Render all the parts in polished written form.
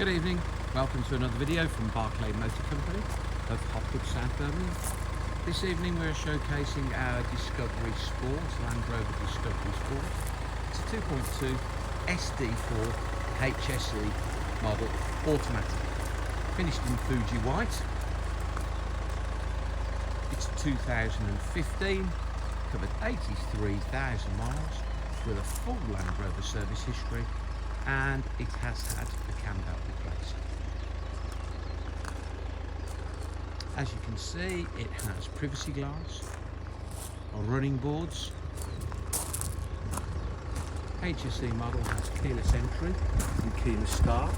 Good evening, welcome to another video from Barclay Motor Company of Hopwood, South Birmingham. This evening we're showcasing our Discovery Sport, Land Rover Discovery Sport. It's a 2.2 SD4 HSE model, automatic, finished in Fuji white. It's 2015, covered 83,000 miles with a full Land Rover service history, and it has had the cam belt replaced. As you can see, it has privacy glass, running boards. HSE model has keyless entry and keyless start.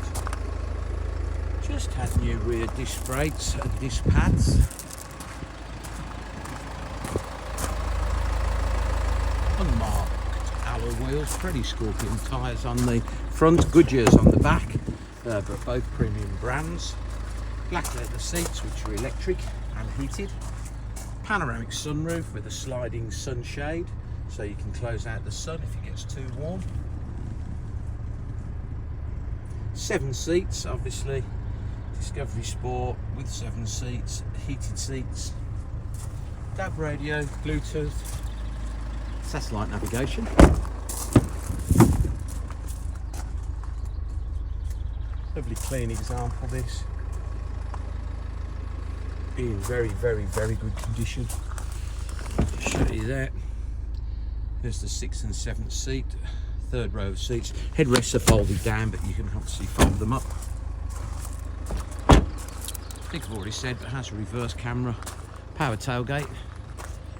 Just had new rear disc brakes and disc pads. Unmarked alloy wheels, Freddy Scorpion tyres on the front, Goodyears on the back, but both premium brands. Black leather seats which are electric and heated. Panoramic sunroof with a sliding sunshade so you can close out the sun if it gets too warm. 7 seats, obviously Discovery Sport with 7 seats, heated seats, DAB radio, Bluetooth, satellite navigation. Lovely clean example this. In very good condition. Just show you that. There's the 6th and 7th seat, 3rd row of seats. Headrests are folded down, but you can obviously fold them up. I think I've already said, but it has a reverse camera, power tailgate,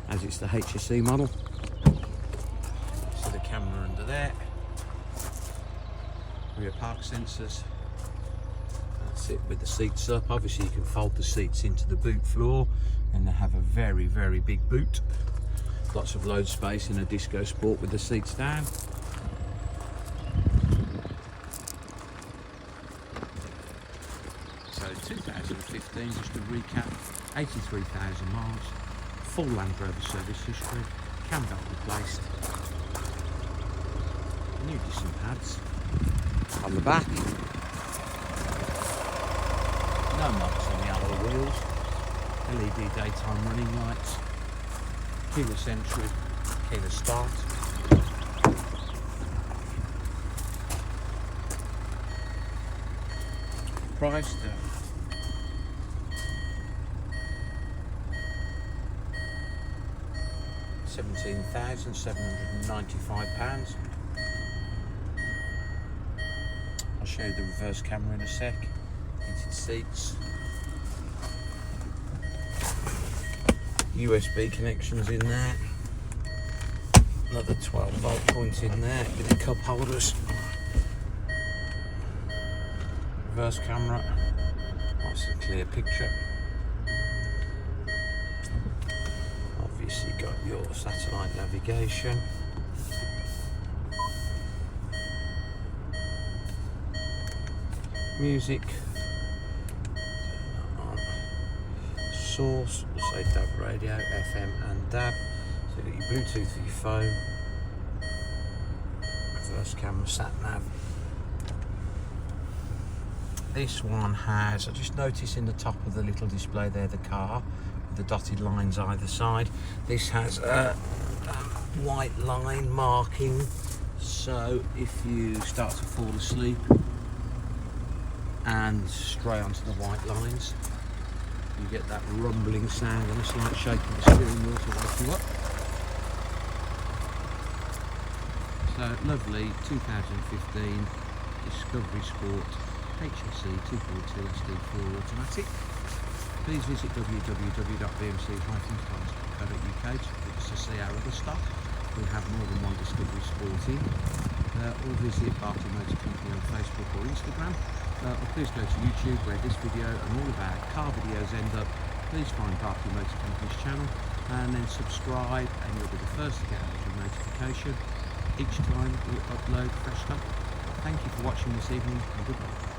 as it's the HSE model. So the camera under there, rear park sensors. That's it with the seats up. Obviously you can fold the seats into the boot floor, and they have a very big boot. Lots of load space in a Disco Sport with the seats down. So 2015, just to recap, 83,000 miles, full Land Rover service history, cam belt replaced, new disc pads on the back, no marks on the alloy wheels, LED daytime running lights, keyless entry, keyless start. Priced £17,795. I'll show you the reverse camera in a sec. Heated seats, USB connections in there, another 12-volt point in there with the cup holders. Reverse camera, nice and clear picture. Obviously got your satellite navigation. Music. Source, we'll say DAB radio, FM and DAB. So you've got your Bluetooth for your phone. Reverse camera, sat nav. This one has, I just noticed in the top of the little display there, the car with the dotted lines either side. This has a white line marking, so if you start to fall asleep and stray onto the white lines, you get that rumbling sound and a slight shake of the steering wheel to wake you up. So lovely 2015 Discovery Sport HSE 2.2 SD4 automatic. Please visit www.bmc-cars.co.uk to see our other stock. We have more than one Discovery Sport in. Or visit Barclay Motor Company on Facebook or Instagram. Or please go to YouTube where this video and all of our car videos end up. Please find Barclay Motor Company's channel and then subscribe, and you'll be the first to get a little notification each time we upload fresh stock. Thank you for watching this evening, and goodbye.